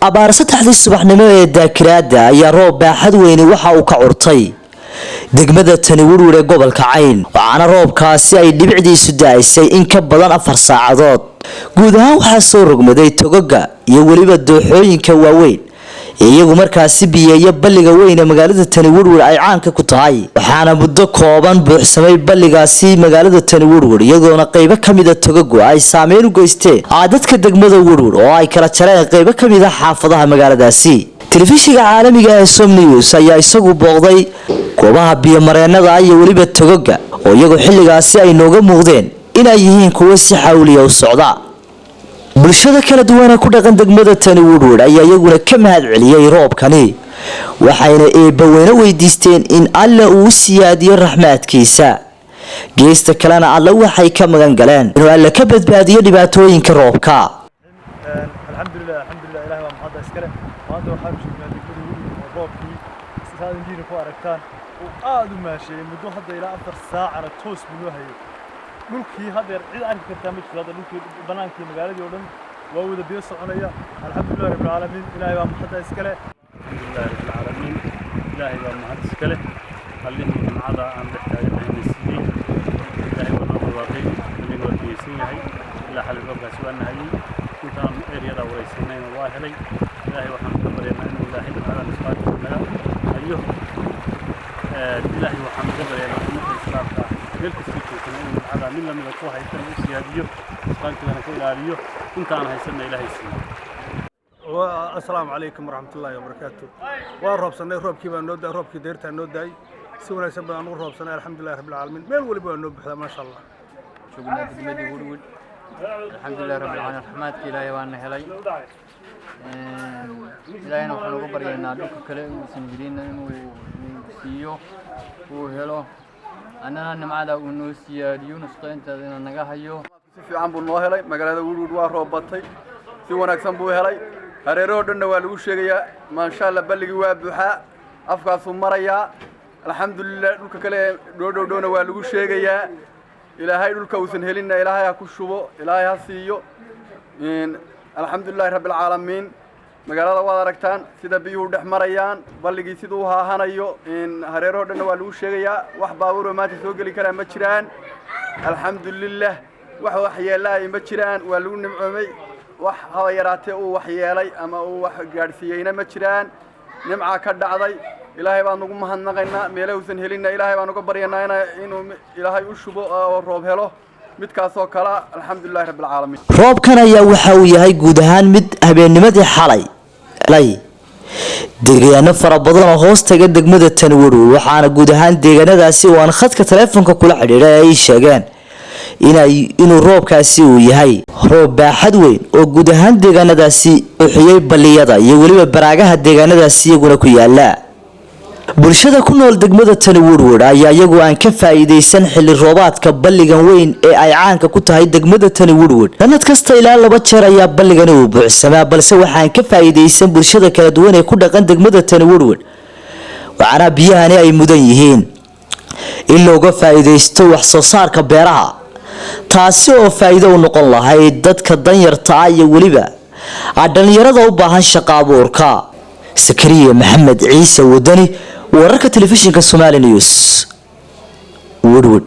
abaar saddexdii subaxnimo ee daakiraada ayaa roob baaxad weyni waxa uu ka curtay degmada Tani Werwer ee gobolka Cayn waxaana roobkaasi ay dhibicdiisu daaysay in ka badan 4 saacadood guud ahaan waxa soo rogmaday togaga iyo waliba dooxooyinka waaweyn iyagu markaasi biyeeyo balliga weyn ee magaalada Tani Werwer ay caanka ku tahay waxaana muddo kooban buuxsamay balligaasi magaalada Tani Werwer iyadoona qaybo kamid ah togagu ay saameyn u geysteen dadka degmada Werwer oo ay kala jareen qaybo kamid ah xaafadaha magaaladaasi telefishinka caalamiga ee Som News ayaa isagu booqday goobaha biyo mareenada iyo waliba togaga oo iyagu xilligaasi ay nooga muuqdeen in ay yihiin kuwo si xawliya u socda bulshada kala duwan ee ku dhaqan degmada Tani Werwer ayaa iyaguna ka mahad celiyay roobkani waxayna eebaweyne weydiisteen in Alle uu siyaadiyo raxmaadkiisa geesta kalena Alle waxay ka magan galeen inuu Alle ka badbaadiyo dhibaatooyinka roobka alxamdulillah ilaahay waa mahad iskale maanta waxaan sheegnaa degmada Werwer roobkii sidaan diin ku aragtaan oo aad u maashay muddo hadda ilaa 4 saac toos buu hayo dhulkii hadeer cid arki kartaa ma jiro dhulkii banaankii magaalada oo dhan waa wada biyo soconaya alxamdulillah rabbil caalamiin ilaahay waa mahad iskale alxamdulillah rabbil caalamiin ilaahay waa mahad iskale qalliin jumcada aan dhextaaganahay nasiib ilaahay waa noo waaqay in uu diisan yahay ila xal roobkaas waa nahay intaan eeriyada wareysanayna waa helay ilaahay waxaan ka baryaynaa in ilaahay taala nisbaadka naga ayo ilaahay waxaan ka baryaynaa in islaamka من لم يكن هيكل سياديو قانتنا كإلهيو أنت عن هيسنا إلهي سنا. السلام عليكم ورحمة الله وبركاته. والرب سنة رب كيف نودع رب كديرت نودع سونا سبب أن رب سنة الحمد لله رب العالمين ما هو اللي بنود ما شاء الله. شغلنا تجمد ورود الحمد لله رب العالمين رحمات إلهي وأنا هلاي. إلهي نحن نقبل ينادوك كلام سنجرين وسيو وهلو. أنا نمعدا ونوسيا يونس قينت هذين نجاحيو. في عم بالنهاية مقالة ورود وارو بطي. في وناك سنبوه هلاي. هريرو دنا والوشيا ما شاء الله بلغ وابحاء أفكار ثمريا. الحمد لله لك كله دنا والوشيا. إلى هاي الكوسن هلنا إلى هاي كشوبو إلى هاي هسيو. الحمد لله رب العالمين. magaalada wada aragtaan sida biyuhu dhexmarayaan balligii sidoo haanayo in hareero dhan waa lagu sheegayaa wax baabuur maanta soo gali kara ma jiraan alxamdulillah wax waxyeelay ma jiraan waa lagu nimcoomay wax hawa yaraatay oo waxyeelay ama oo wax gaarsiiyayna ma jiraan nimca ka dhacday ilaahay baan ugu mahadnaqaynaa meelowsan helina ilaahay baan uga baryaynaa inuu ilaahay u shubo oo roob helo midkaasoo kala alxamdulillah rabbil caalamiin roobkan ayaa waxa uu yahay guud ahaan mid habeennimadii xalay deegaano fara badan oo hoos taga degmada Tani Werwer waxaana guud ahaan deegaanadaasi oo aan khadka telefoonka kula xiriiray ay sheegeen inuu roobkaasi uu yahay roob baaxad weyn oo guud ahaan deegaanadaasi u xiyay baliyada iyo waliba baraagaha deegaanadaasi iyaguna ku yaala bulshada ku nool degmada Tani Werwer ayaa iyagu aan ka faa'iideysan xilli roobaadka balligan weyn ee ay caanka ku tahay degmada Tani Werwer sanad kasta ilaa 2 jeer ayaa balligan uu buuxsamaa balse waxaan ka faa'iideysan bulshada kala duwan ee ku dhaqan degmada Tani Werwer waxaana biyahani ay mudan yihiin in looga faa'iideysto wax soo saarka beeraha taasi oo faa'iido u noqon lahayd dadka danyarta ah iyo waliba dhalinyarada u baahan shaqo abuurka Sakariya Maxamed Ciise Wadani wararka telefishinka Somali News Werwer